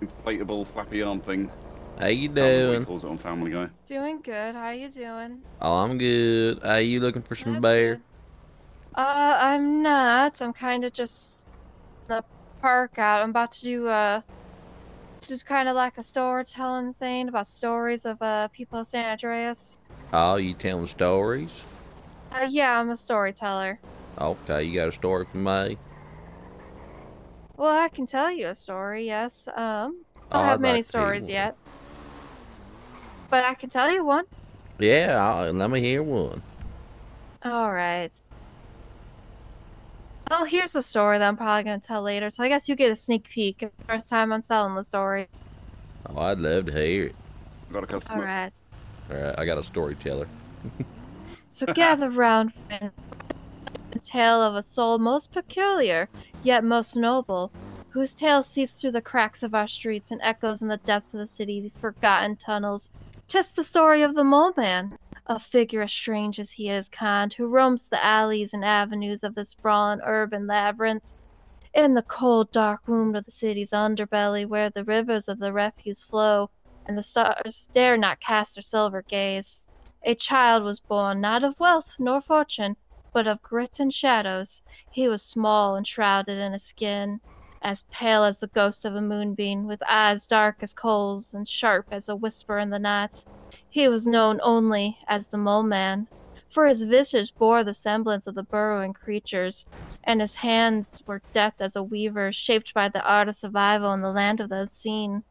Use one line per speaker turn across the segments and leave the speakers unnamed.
inflatable flappy arm thing.
How you
That'll be what he
doing?
calls it on Family Guy.
Doing good. How you doing?
Oh, I'm good. Are you looking for some
That's
bear?
good. I'm not. I'm kind of just in the park out. I'm about to do just kind of like a storytelling thing about stories of people of San Andreas.
Oh, you telling stories?
Yeah, I'm a storyteller.
Okay, you got a story for me?
Well, I can tell you a story. Yes. I
Oh,
don't have
I'd
many
like to hear
stories
one.
yet, but I can tell you one.
Yeah, let me hear one.
All right. Well, here's a story that I'm probably gonna tell later. So I guess you get a sneak peek the first time I'm telling the story.
Oh, I'd love to hear it.
Got a
All
customer.
right.
All right, I got a storyteller.
So gather round, friends. The tale of a soul most peculiar, yet most noble, whose tale seeps through the cracks of our streets and echoes in the depths of the city's forgotten tunnels. 'Tis the story of the Mole Man, a figure as strange as he is kind, who roams the alleys and avenues of this sprawling urban labyrinth. In the cold, dark womb of the city's underbelly, where the rivers of the refuse flow, and the stars dare not cast their silver gaze, a child was born, not of wealth nor fortune, but of grit and shadows. He was small and shrouded in a skin, as pale as the ghost of a moonbeam, with eyes dark as coals and sharp as a whisper in the night. He was known only as the Mole Man, for his visage bore the semblance of the burrowing creatures, and his hands were deft as a weaver, shaped by the art of survival in the land of the unseen.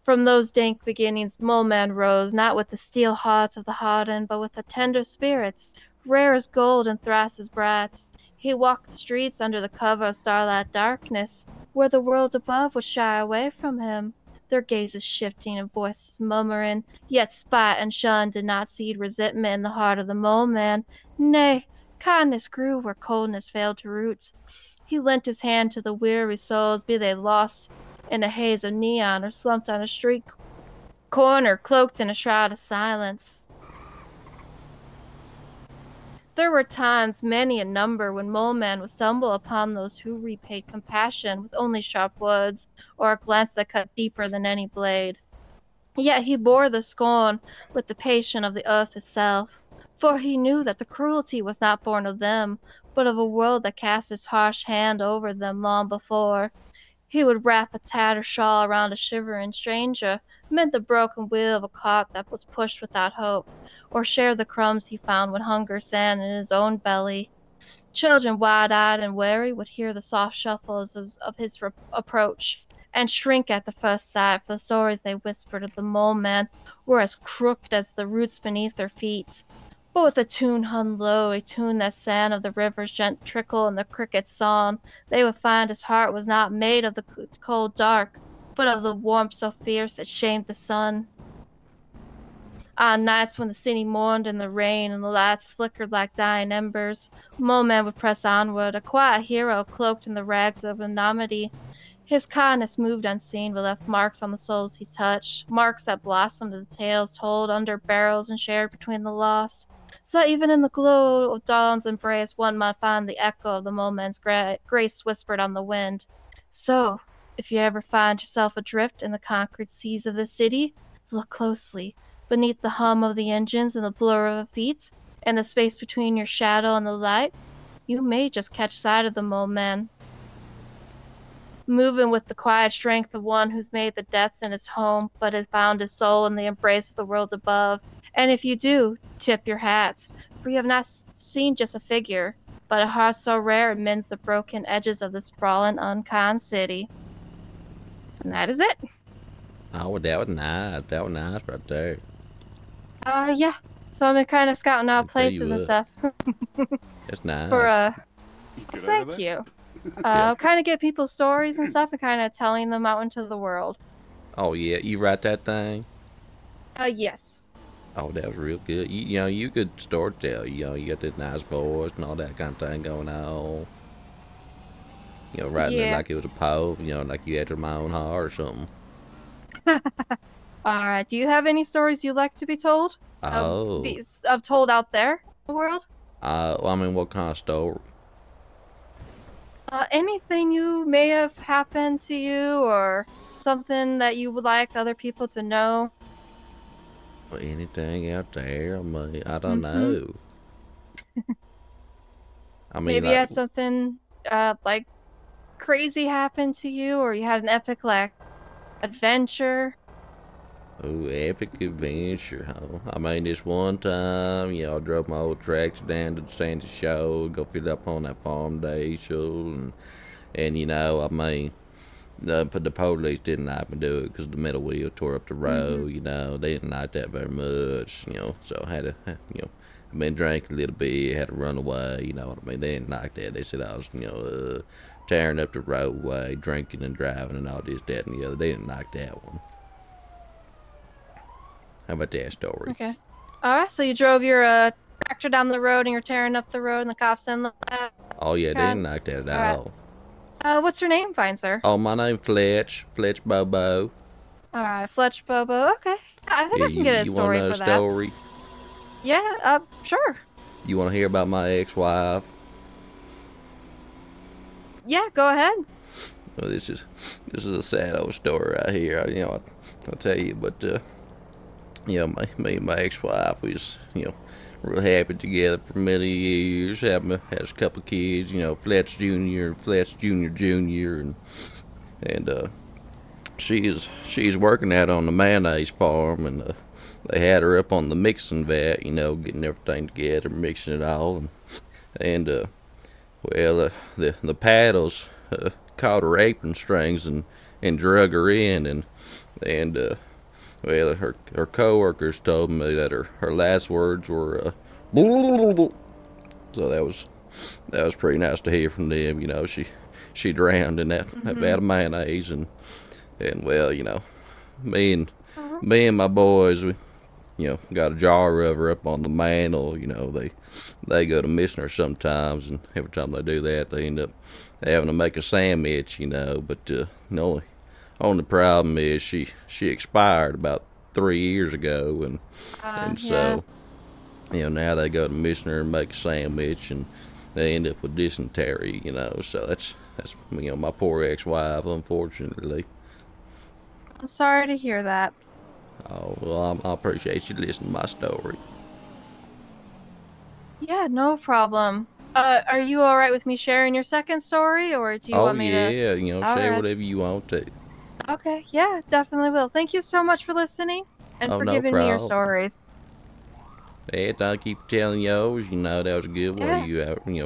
From those dank beginnings, Mole Man rose, not with the steel heart of the hardened, but with a tender spirit, rare as gold and thrice as bright. He walked the streets under the cover of starlight darkness, where the world above would shy away from him, their gazes shifting and voices murmuring, yet spite and shun did not seed resentment in the heart of the Mole Man. Nay, kindness grew where coldness failed to root. He lent his hand to the weary souls, be they lost in a haze of neon or slumped on a street corner, cloaked in a shroud of silence. There were times, many a number, when Mole Man would stumble upon those who repaid compassion with only sharp words or a glance that cut deeper than any blade. Yet he bore the scorn with the patience of the earth itself, for he knew that the cruelty was not born of them, but of a world that cast its harsh hand over them long before. He would wrap a tattered shawl around a shivering stranger, mend the broken wheel of a cart that was pushed without hope, or share the crumbs he found when hunger sat in his own belly. Children, wide-eyed and wary, would hear the soft shuffles of his approach, and shrink at the first sight, for the stories they whispered of the Mole Man were as crooked as the roots beneath their feet. But with a tune hung low, a tune that sang of the river's gentle trickle and the cricket's song, they would find his heart was not made of the cold dark, but of the warmth so fierce it shamed the sun. On nights when the city mourned in the rain and the lights flickered like dying embers, Mole Man would press onward, a quiet hero cloaked in the rags of anonymity. His kindness moved unseen, but left marks on the souls he touched, marks that blossomed as the tales told under barrels and shared between the lost, so that even in the glow of dawn's embrace one might find the echo of the moment's grace whispered on the wind. So, if you ever find yourself adrift in the concrete seas of this city, look closely. Beneath the hum of the engines and the blur of feet, and the space between your shadow and the light, you may just catch sight of the Mole Man, moving with the quiet strength of one who's made the depths in his home, but has found his soul in the embrace of the world above. And if you do, tip your hat, for you have not seen just a figure, but a heart so rare it mends the broken edges of the sprawling, unkind city. And that is it.
Oh, that was nice. That was nice right there.
Yeah. So I'm kind of scouting
I
out
tell you
places and
what,
stuff
that's
for
nice.
You good over
thank
there?
you.
Yeah.
Kind of get people's stories and stuff and kind of telling them out into the world.
Oh yeah, you write that thing.
Yes.
Oh, that was real good. You know, you could storytell. You know, you got that nice voice and all that kind of thing going on. You know, writing it
Yeah.
like it was a poem. You know, like you had my own heart or something.
All right. Do you have any stories you'd like to be told?
Oh.
Of told out there in the world?
Well, I mean, what kind of story?
Anything you may have happened to you or something that you would like other people to know?
Anything out there? I don't
Mm-hmm.
know. I mean,
Maybe you
like,
had something like crazy happen to you, or you had an epic like adventure.
oh, epic adventure, huh? I mean, this one time, I drove my old tractor down to the Sandy Show, go fill up on that farm day show, and I mean, the police didn't like me do it because the middle wheel tore up the
Mm-hmm.
road. They didn't like that very much. So I had to, I've been drinking a little bit, had to run away. You know what I mean? They didn't like that. They said I was, tearing up the roadway, drinking and driving and all this, that, and the other. They didn't like that one. How about that story?
Okay. All right. So you drove your tractor down the road, and you're tearing up the road, and the cops didn't let that.
Oh yeah, they
God.
didn't like that at
All right.
all.
What's your name, fine sir?
Oh, my name's Fletch, Fletch Bobo.
All right, Fletch Bobo. Okay. I think
Yeah,
I can
you,
get a
you want to
story
know a
for that.
story?
Yeah. Sure.
You want to hear about my ex-wife?
Yeah. Go ahead.
Well, this is a sad old story right here. I'll tell you, but me and my ex-wife, we was real happy together for many years. Had a couple of kids, Fletch Junior, Fletch Junior Junior, and she's working out on the mayonnaise farm, and they had her up on the mixing vat, getting everything together, mixing it all, and well, the paddles caught her apron strings and drug her in, and well, her coworkers told me that her last words were so that was pretty nice to hear from them. She drowned in that
Mm-hmm.
vat of mayonnaise, and well, me and
Uh-huh.
me and my boys, we got a jar of her up on the mantle. They go to missing her sometimes, and every time they do that, they end up having to make a sandwich. But the only problem is she expired about 3 years ago, and
Yeah.
so now they go to missing her and make a sandwich, and they end up with dysentery. So that's my poor ex-wife, unfortunately.
I'm sorry to hear that.
Oh well, I appreciate you listening to my story.
Yeah, no problem. Are you all right with me sharing your second story, or do you
Oh
want me to?
yeah,
All
say
right.
whatever you want to.
Okay. Yeah, definitely will. Thank you so much for listening and
Oh,
for
no
giving me your
problem.
stories.
Hey, thank you for telling yours. That was a good one
Yeah.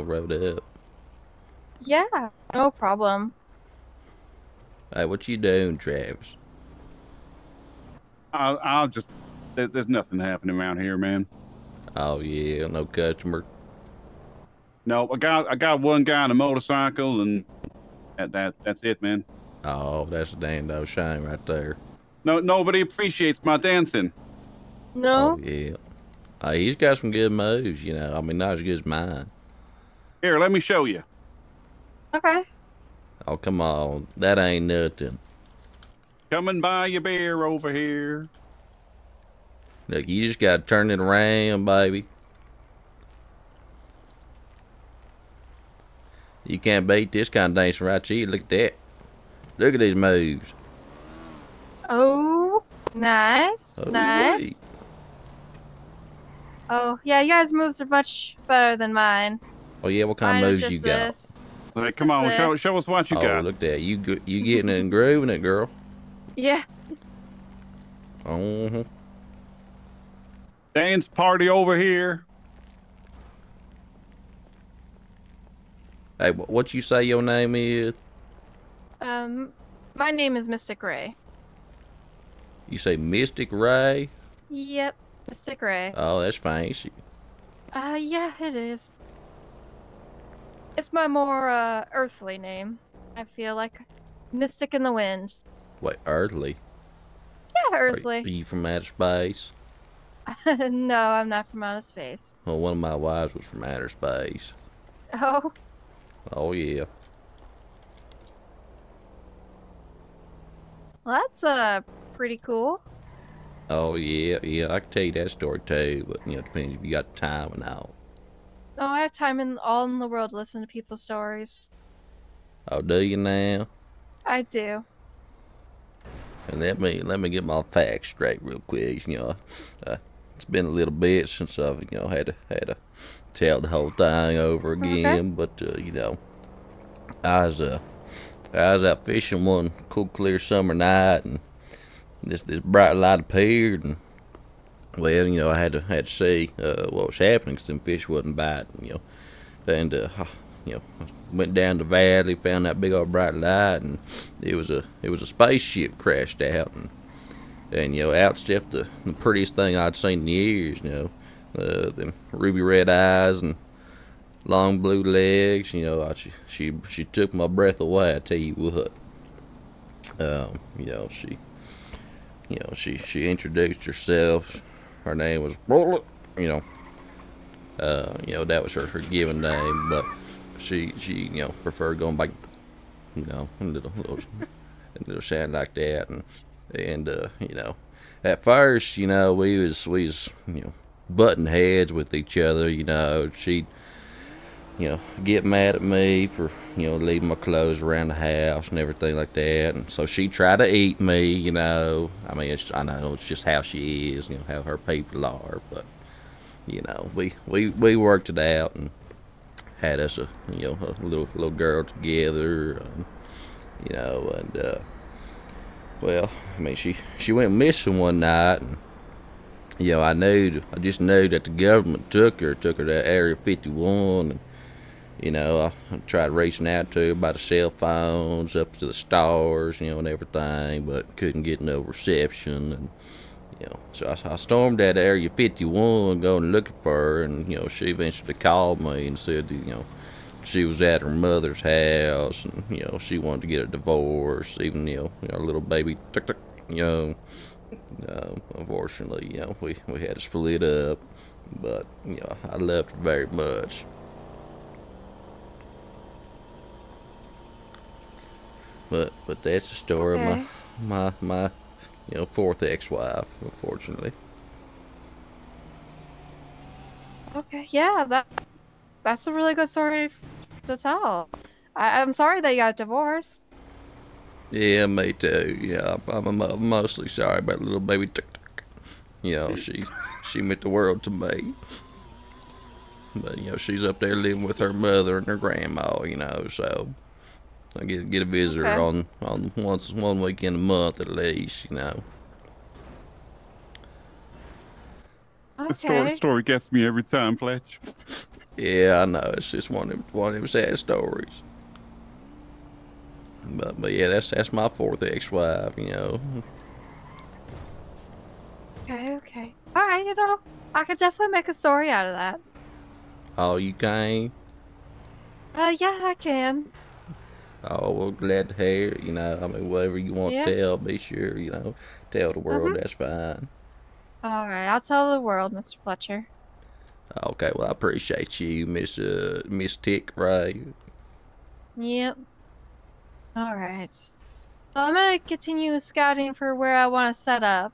wrote up.
Yeah, no problem.
Hey, what you doing, Travis?
I'll just. There's nothing happening around here, man.
Oh yeah, no customer.
No, I got one guy on a motorcycle, and that's it, man.
Oh, that's a damn old shame right there.
No, nobody appreciates my dancing.
Oh
No?
yeah. Hey, he's got some good moves. I mean, not as good as mine.
Here, let me show you.
Okay.
Oh come on, that ain't nothing.
Come and buy your beer over here.
Look, you just gotta turn it around, baby. You can't beat this kind of dancing right here. Look at that. Look at these moves.
Oh, nice.
Oh wait.
Nice. Oh, yeah, you guys' moves are much better than mine.
Oh yeah, what kind
Mine
of
is
moves you
just
got?
this.
Like, come
Just
on, show
this.
show us what you
Oh,
got.
look at that. You getting it and grooving it, girl.
Yeah.
Uh-huh.
Dance party over here.
Hey, what you say your name is?
Um, my name is Mystic Rae.
You say Mystic Rae?
Yep, Mystic Rae.
Oh, that's fancy.
Yeah, it is. It's my more, earthly name. I feel like Mystic in the Wind.
Wait, earthly?
Yeah,
Are
earthly.
you from outer space?
No, I'm not from outer space.
Well, one of my wives was from outer space.
Oh,
Oh yeah.
well, that's, pretty cool.
Oh yeah, yeah. I can tell you that story too, but it depends if you got time and all.
Oh, I have time in all in the world to listen to people's stories.
Oh, do you now?
I do.
And let me get my facts straight real quick. It's been a little bit since I've had to tell the whole thing over
Okay.
again. But I was I was out fishing one cool, clear summer night, and this bright light appeared, and well, I had to see what was happening, 'cause them fish wasn't biting, and I went down the valley, found that big old bright light, and it was a spaceship crashed out, and out stepped the prettiest thing I'd seen in years, them ruby red eyes and long blue legs. She took my breath away. I tell you what. She she introduced herself. Her name was Bullet. That was her given name, but she preferred going by a little sound like that, and at first we was butting heads with each other. She'd get mad at me for leaving my clothes around the house and everything like that, and so she tried to eat me. I mean, I know it's just how she is, how her people are, but we worked it out and had us a little girl together, and well, I mean, she went missing one night, and I just knew that the government took her to Area 51, and I tried reaching out to her by the cell phones, up to the stars, and everything, but couldn't get no reception. And so I stormed that Area 51, going looking for her, and she eventually called me and said that, she was at her mother's house, and she wanted to get a divorce, even our little baby, unfortunately, we had to split up, but I loved her very much. But that's the story
Okay.
of my fourth ex-wife, unfortunately.
Okay. Yeah, that's a really good story to tell. I'm sorry that you got divorced.
Yeah, me too. Yeah, I'm mostly sorry about little baby. She meant the world to me. But she's up there living with her mother and her grandma. So I get a visitor
Okay.
on one weekend a month at least.
The
Okay.
story gets me every time, Fletch.
Yeah, I know. It's just one of them sad stories. But yeah, that's my fourth ex-wife.
Okay. Okay. All right. I could definitely make a story out of that.
Oh, you can?
Yeah, I can.
Oh, well, glad to hear it. I mean, whatever you want
Yeah.
to tell, be sure, tell the world.
Mhm.
That's fine.
All right. I'll tell the world, Mr. Fletcher.
Okay, well, I appreciate you, Mystic Rae.
Yep. All right. So I'm gonna continue scouting for where I want to set up.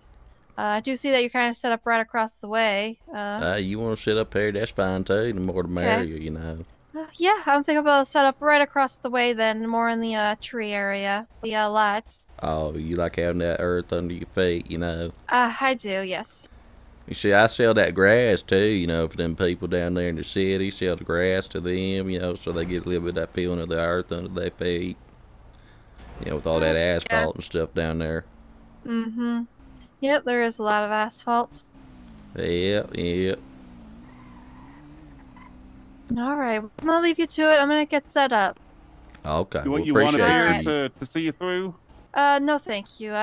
I do see that you're kind of set up right across the way.
You want to sit up here? That's fine too. The more the
Okay.
merrier.
Yeah, I'm thinking about set up right across the way then, more in the tree area, the lights.
Oh, you like having that earth under your feet.
I do, yes.
You see, I sell that grass too. For them people down there in the city, sell the grass to them. So they get a little bit of that feeling of the earth under their feet. With all that
Yeah.
asphalt and stuff down there.
Mm-hmm. Yep, there is a lot of asphalt.
Yep, yep.
All right, I'm gonna leave you to it. I'm gonna get set up.
Okay,
You,
well,
you want a
appreciate
beer
you.
to see you through?
No, thank you.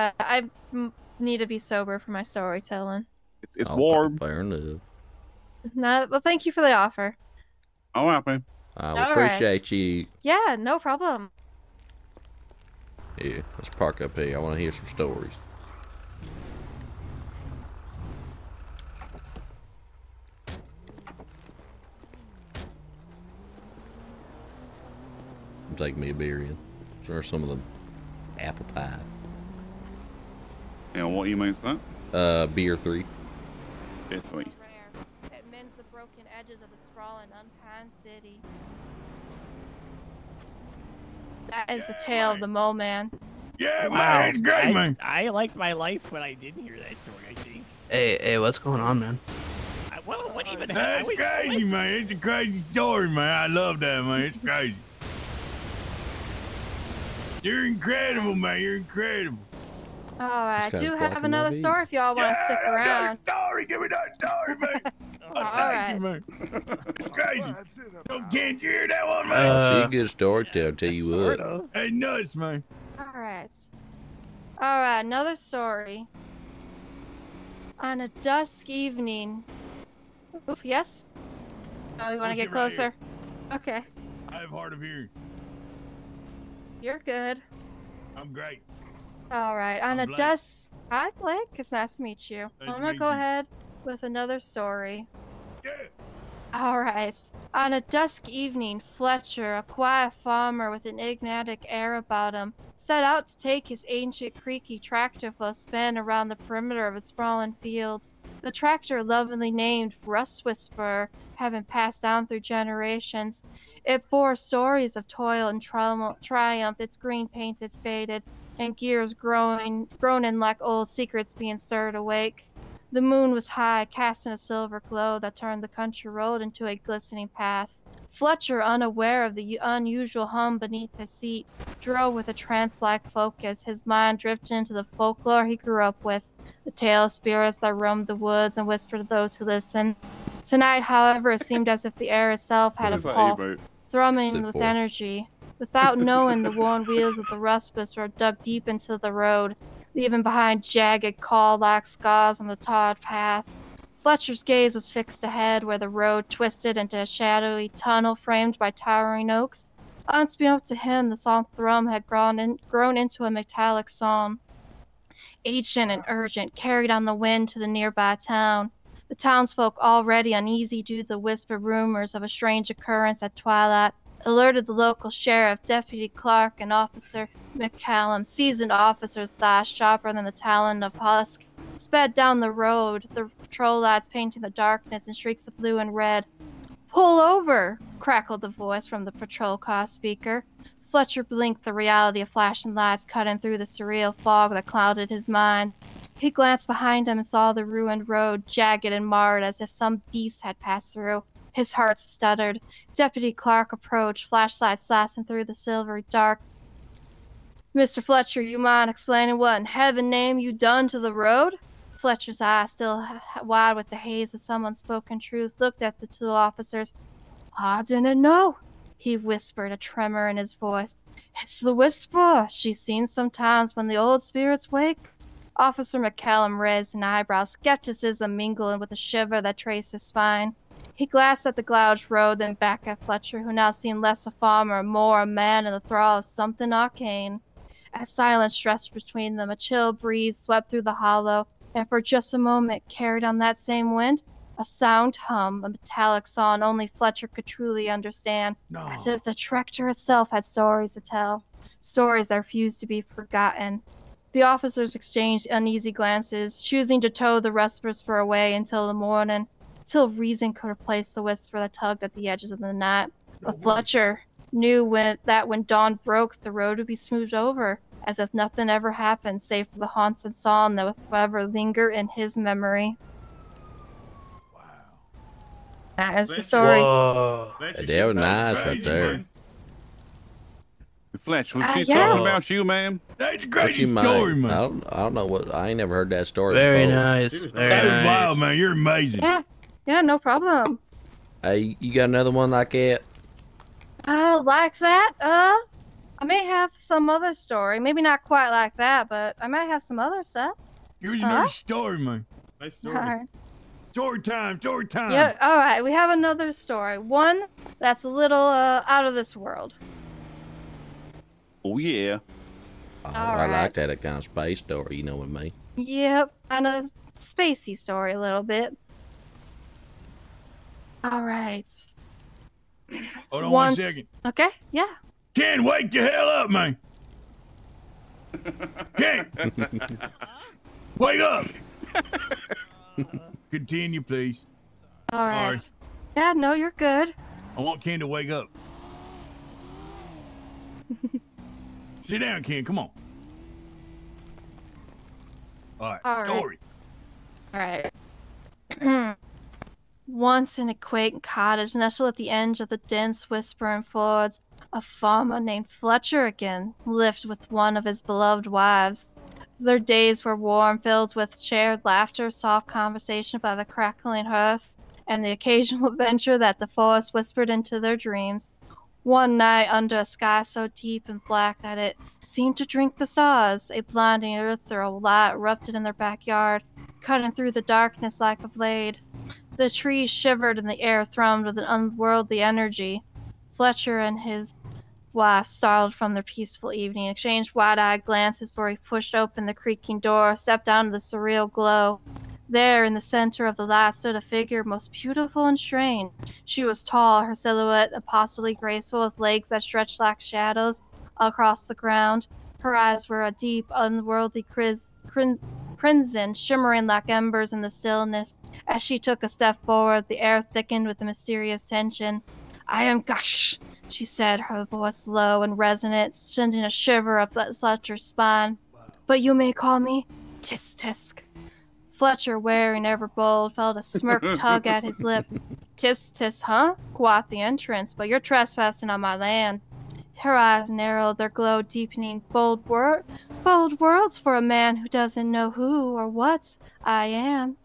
Need to be sober for my storytelling.
It's
Okay,
warm.
fair enough.
No, well, thank you for the offer.
All right, man.
I will
All right.
appreciate you.
Yeah, no problem.
Yeah, let's park up here. I want to hear some stories. I'm taking me a beer in. Or some of the apple pie.
And what you mean, that?
Beer 3.
It's me.
Rare. It mends the broken edges of the sprawling, unkind city. That is the tale of the mole man.
Yeah,
Wow,
man, it's great, man.
I liked my life when I didn't hear that story, I think.
Hey, what's going on, man?
Well, what even
That's
happened?
crazy, man. It's a crazy story, man. I love that, man. It's crazy. You're incredible, man. You're incredible.
All right, I
This guy's
do have
blocking
another
my
story if y'all want to stick around.
Story. Give me that story, man.
All right.
You, man. It's crazy. Can't you hear that one,
Oh,
man?
she a good storyteller, tell you
Sort
what.
of.
Hey, nuts, man.
All right. All right, another story. On a dusk evening. Oof, yes? Oh, you want to get
Push it right
closer? Okay,
I have hard of hearing.
you're good.
I'm great.
All right, on
I'm
a
Blake.
dusk. Hi, Blake. It's nice to meet you.
Nice
I'm
to
gonna
meet
go
you.
ahead with another story.
Yeah.
All right. On a dusk evening, Fletcher, a quiet farmer with an enigmatic air about him, set out to take his ancient creaky tractor for a spin around the perimeter of his sprawling fields. The tractor, lovingly named Rust Whisperer, having passed down through generations, it bore stories of toil and triumph. Its green paint had faded, and gears groaning like old secrets being stirred awake. The moon was high, casting a silver glow that turned the country road into a glistening path. Fletcher, unaware of the unusual hum beneath his seat, drove with a trance-like focus, his mind drifting into the folklore he grew up with, the tale of spirits that roamed the woods and whispered to those who listened. Tonight, however, it seemed as if the air itself had a
What is that
pulse,
emote?
thrumming
Sit
with
for.
energy. Without knowing, the worn wheels of the Ruspus were dug deep into the road, leaving behind jagged, claw-like scars on the tarred path. Fletcher's gaze was fixed ahead, where the road twisted into a shadowy tunnel framed by towering oaks. Unbeknownst to him, the song thrum had grown into a metallic song, ancient and urgent, carried on the wind to the nearby town. The townsfolk, already uneasy due to the whispered rumors of a strange occurrence at twilight, alerted the local sheriff, Deputy Clark, and Officer McCallum. Seasoned officers, with eyes sharper than the talon of husk, sped down the road, the patrol lights painting the darkness in streaks of blue and red. "Pull over!" crackled the voice from the patrol car speaker. Fletcher blinked, the reality of flashing lights cutting through the surreal fog that clouded his mind. He glanced behind him and saw the ruined road, jagged and marred as if some beast had passed through. His heart stuttered. Deputy Clark approached, flashlight slicing through the silvery dark. "Mr. Fletcher, you mind explaining what in heaven name you done to the road?" Fletcher's eyes, still wide with the haze of some unspoken truth, looked at the two officers. "I didn't know," he whispered, a tremor in his voice. "It's the whisper she's seen sometimes when the old spirits wake." Officer McCallum raised an eyebrow, skepticism mingling with a shiver that traced his spine. He glanced at the gouged road, then back at Fletcher, who now seemed less a farmer and more a man in the thrall of something arcane. As silence stretched between them, a chill breeze swept through the hollow, and for just a moment, carried on that same wind, a sound hum, a metallic song only Fletcher could truly understand, as if the tractor itself had stories to tell, stories that refused to be forgotten. The officers exchanged uneasy glances, choosing to tow the Whisperer away until the morning, till reason could replace the whisper that tugged at the edges of the night. But Fletcher knew that when dawn broke, the road would be smoothed over, as if nothing ever happened, save for the haunted song that would forever linger in his memory. That is the story.
Whoa.
That was nice right there.
Fletch, was she
yeah.
talking about you, ma'am?
That's a
What
crazy
you
story,
mean?
man.
I don't know what. I ain't never heard that story
Very
before.
nice.
That
Very
was
nice.
wild, man. You're amazing.
Yeah, no problem.
Hey, you got another one like that?
Like that? I may have some other story. Maybe not quite like that, but I might have some other stuff.
Give us another story, man.
Nice
All
story.
right.
Story time, story time.
Yeah, all right. We have another story. One that's a little out of this world.
Oh, yeah.
Oh,
All
I like
right.
that kind of space story. You know what I mean?
Yep, and a spacey story a little bit. All right.
Hold on
Once-
1 second.
Okay, yeah.
Ken, wake the hell up, man. Ken, wake up. Continue, please.
All right.
Sorry.
Yeah, no, you're good.
I want Ken to wake up. Sit down, Ken. Come on. All right.
All right.
Story.
All right. Once in a quaint cottage nestled at the edge of the dense whispering fords, a farmer named Fletcher again lived with one of his beloved wives. Their days were warm, filled with shared laughter, soft conversation by the crackling hearth, and the occasional adventure that the forest whispered into their dreams. One night, under a sky so deep and black that it seemed to drink the stars, a blinding ethereal light erupted in their backyard, cutting through the darkness like a blade. The trees shivered and the air thrummed with an unworldly energy. Fletcher and his wife startled from their peaceful evening, exchanged wide-eyed glances before he pushed open the creaking door, stepped out into the surreal glow. There, in the center of the light, stood a figure most beautiful and strange. She was tall, her silhouette impossibly graceful, with legs that stretched like shadows across the ground. Her eyes were a deep, unworldly crimson, shimmering like embers in the stillness. As she took a step forward, the air thickened with a mysterious tension. "I am Gush," she said, her voice low and resonant, sending a shiver up Fletcher's spine. "But you may call me Tisk Tisk." Fletcher, wearing ever bold, felt a smirk tug at his lip. "Tisk Tisk, huh? Quite the entrance, but you're trespassing on my land." Her eyes narrowed, their glow deepening. Bold words for a man who doesn't know who or what I am.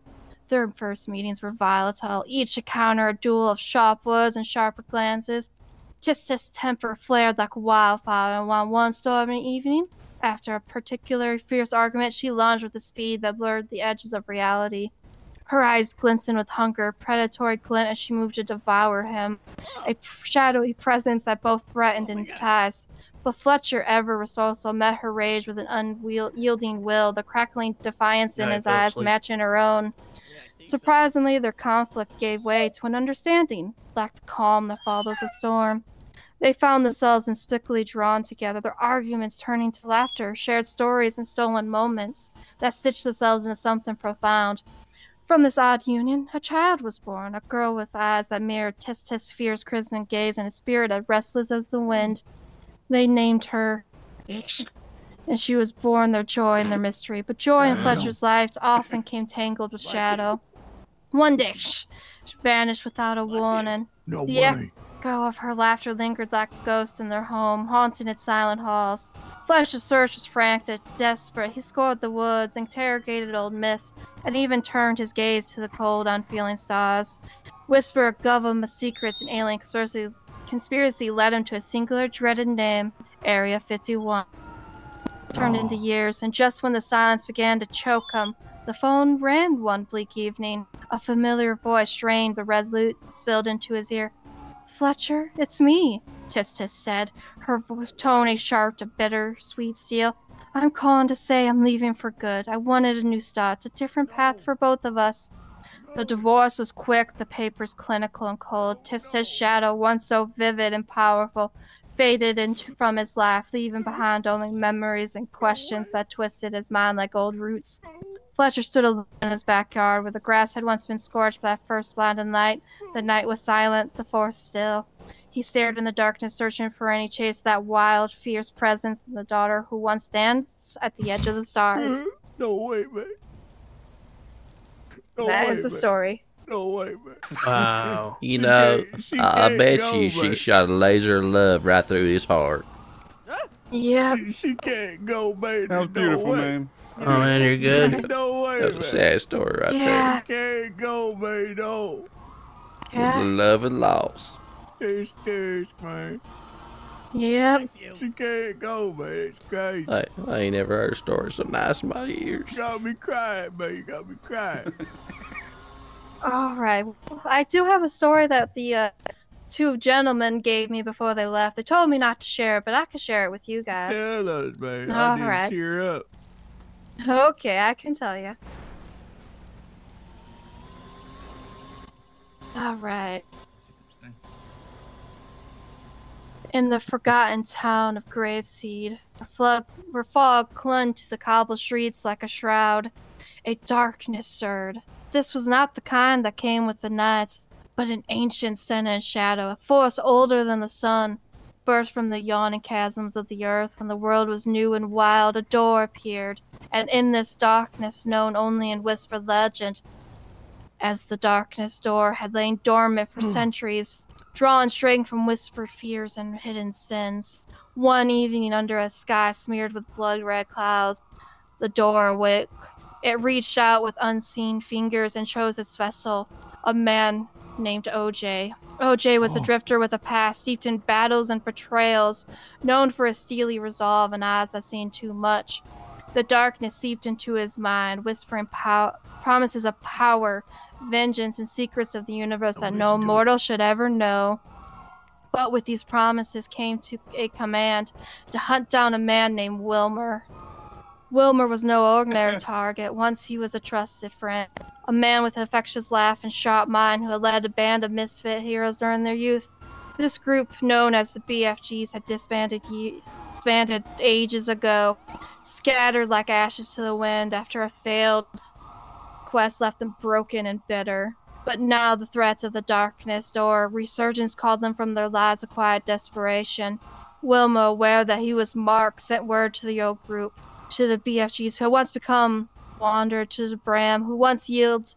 Their first meetings were volatile, each encounter a duel of sharp words and sharper glances. Tistis' temper flared like wildfire, and on one stormy evening, after a particularly fierce argument, she lunged with a speed that blurred the edges of reality. Her eyes glistened with hunger, a predatory glint as she moved to devour him, a shadowy presence that both threatened and enticed. But Fletcher, ever resourceful, met her rage with an unyielding will, the crackling defiance in his eyes matching her own. Surprisingly, their conflict gave way to an understanding, like the calm that follows a storm. They found themselves inexplicably drawn together, their arguments turning to laughter, shared stories, and stolen moments that stitched themselves into something profound. From this odd union, a child was born, a girl with eyes that mirrored Tis' fierce crimson gaze and a spirit as restless as the wind. They named her Ish, and she was born their joy and their mystery. But joy in Fletcher's life often came tangled with shadow. One day, she vanished without a warning.
No
The
way.
echo of her laughter lingered like a ghost in their home, haunting its silent halls. Fletcher's search was frantic, desperate. He scoured the woods, interrogated old myths, and even turned his gaze to the cold, unfeeling stars. Whisper of government secrets and alien conspiracy led him to a singular dreaded name, Area 51. Turned into years, and just when the silence began to choke him, the phone rang one bleak evening. A familiar voice, strained but resolute, spilled into his ear. "Fletcher, it's me," Tis said, her tone a sharp to bitter, sweet steel. "I'm calling to say I'm leaving for good. I wanted a new start, a different path for both of us." The divorce was quick, the papers clinical and cold. Tis' shadow, once so vivid and powerful, faded from his life, leaving behind only memories and questions that twisted his mind like old roots. Fletcher stood alone in his backyard, where the grass had once been scorched by that first blinding light. The night was silent, the forest still. He stared in the darkness, searching for any trace of that wild, fierce presence in the daughter who once danced at the edge of the stars.
No way, man. No
That
way,
is the
man.
story.
No way, man.
Wow.
You know,
She
I
can't
bet
go,
you she
man.
shot a laser of love right through his heart.
Yep.
She can't go, man.
That was
There's no
beautiful,
way.
man.
Oh man, you're good.
No way,
That was a
man.
sad story right
Yeah.
She can't go, man. No.
there.
Yeah.
Love and loss.
It's serious, man.
Yep.
She can't go, man. It's crazy.
I ain't never heard a story so nice in my ears.
You got me crying, man. You got me crying.
All right. Well, I do have a story that the two gentlemen gave me before they left. They told me not to share it, but I can share it with you guys.
Tell us, man.
All
I need
right.
to cheer up.
Okay, I can tell you. All right. In the forgotten town of Graveseed, where fog clung to the cobble streets like a shroud, a darkness stirred. This was not the kind that came with the night, but an ancient sin and shadow, a force older than the sun. burst from the yawning chasms of the earth when the world was new and wild, a door appeared, and in this darkness known only in whispered legend, as the darkness door had lain dormant for centuries, drawn straight from whispered fears and hidden sins. One evening under a sky smeared with blood-red clouds, the door awoke. It reached out with unseen fingers and chose its vessel, a man named OJ. OJ was a drifter with a past steeped in battles and betrayals, known for his steely resolve and eyes that seen too much. The darkness seeped into his mind, whispering promises of power, vengeance, and secrets of the universe that no mortal should ever know. But with these promises came to a command to hunt down a man named Wilmer. Wilmer was no ordinary target. Once he was a trusted friend, a man with an infectious laugh and sharp mind who had led a band of misfit heroes during their youth. This group, known as the BFGs, had disbanded ages ago, scattered like ashes to the wind after a failed quest left them broken and bitter. But now the threats of the darkness or resurgence called them from their lives of quiet desperation. Wilmer, aware that he was marked, sent word to the old group, to the BFGs who had once become wandered, to the Bram who once yielded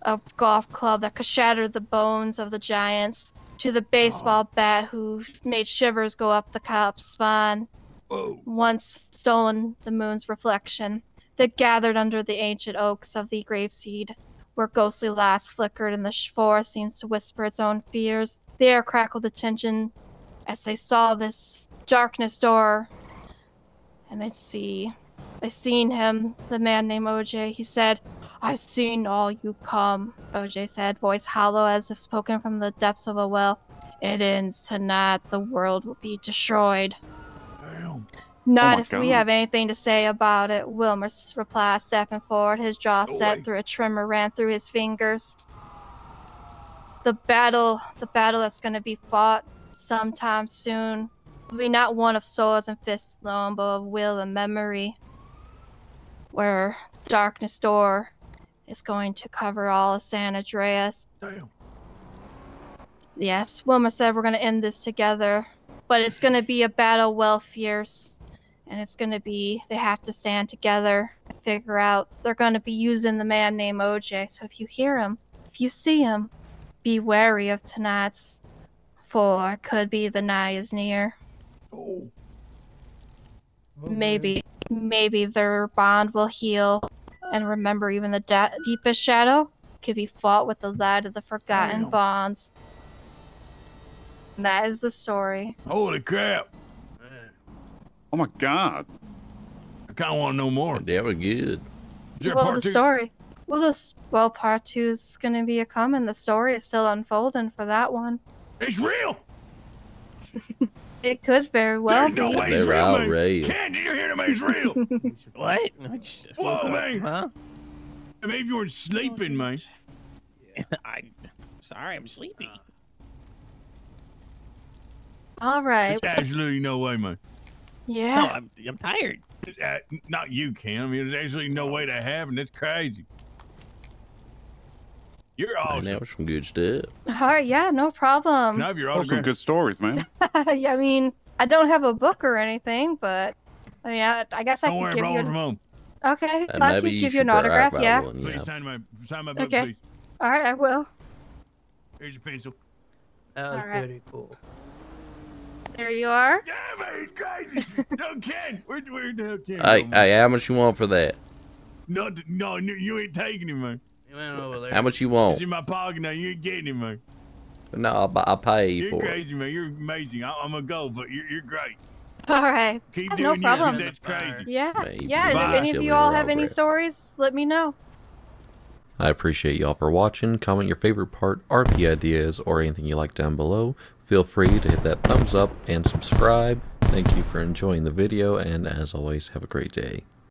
a golf club that could shatter the bones of the giants, to the baseball bat who made shivers go up the cop's spine, once stolen the moon's reflection. They gathered under the ancient oaks of the grapeseed, where ghostly lights flickered and the forest seems to whisper its own fears. The air crackled with tension as they saw this darkness door, and they seen him, the man named OJ. He said, "I've seen all you come," OJ said, voice hollow as if spoken from the depths of a well. "It ends tonight. The world will be destroyed."
Damn.
Not
my
if we
God.
have anything to say about it, Wilmer replied, stepping forward. His jaw
No
set
way.
through a tremor ran through his fingers. The battle that's going to be fought sometime soon will be not one of swords and fists alone, but of will and memory, where Darkness Door is going to cover all of San Andreas.
Damn.
Yes, Wilma said we're going to end this together, but it's going to be a battle well fierce, and it's going to be, they have to stand together and figure out, they're going to be using the man named OJ, so if you hear him, if you see him, be wary of tonight, for it could be the night is near.
Oh.
Maybe their bond will heal, and remember, even the deepest shadow could be fought with the light of the forgotten
Damn.
bonds. And that is the story.
Holy crap.
Oh my God.
I kind of want to know more.
That was good.
Is there a
Well,
part
the
two?
story. Part 2 is going to be a coming. The story is still unfolding for that one.
It's real.
It could very well
There's no
be.
way
They
it's
were
real,
all
man.
real.
Ken, did you hear the man? It's real.
What? I just woke
Whoa,
up.
man.
Huh?
Maybe you weren't sleeping, man.
I'm sorry, I'm sleepy.
All right.
There's absolutely no way, man.
No,
Yeah.
I'm tired.
Not you, Ken. I mean, there's actually no way to have, and that's crazy. You're
And
awesome.
that was some good stuff.
All right. Yeah. No problem.
Can I have your
Those are some
autograph?
good stories, man.
Yeah, I mean, I don't have a book or anything, but I mean, I guess I
Don't
could
worry,
give
bro.
you.
From home.
Okay.
And
I
maybe
could
you
give you
should
an autograph.
buy
Yeah.
one,
Please
yeah.
sign my book,
Okay.
please.
All right. I will.
Here's your pencil.
That was
All right.
pretty cool.
There you are.
Yeah, man, it's crazy. No, Ken. Where the hell Ken?
Hey,
go, man?
hey, how much you want for that?
No, you ain't taking him, man.
He went over there.
How much you
It's
want?
in my pocket now. You ain't getting him, man.
No, I'll pay you
You're
for it.
crazy, man. You're amazing. I'm gonna go, but you're great.
All right.
Keep
Yeah,
doing
no
you.
problem.
That's crazy.
Yeah.
Maybe.
Yeah. And if
Bye.
any of
Silly
you all
little
have any
autograph.
stories, let me know.
I appreciate y'all for watching. Comment your favorite part, RP ideas, or anything you like down below. Feel free to hit that thumbs up and subscribe. Thank you for enjoying the video, and as always, have a great day.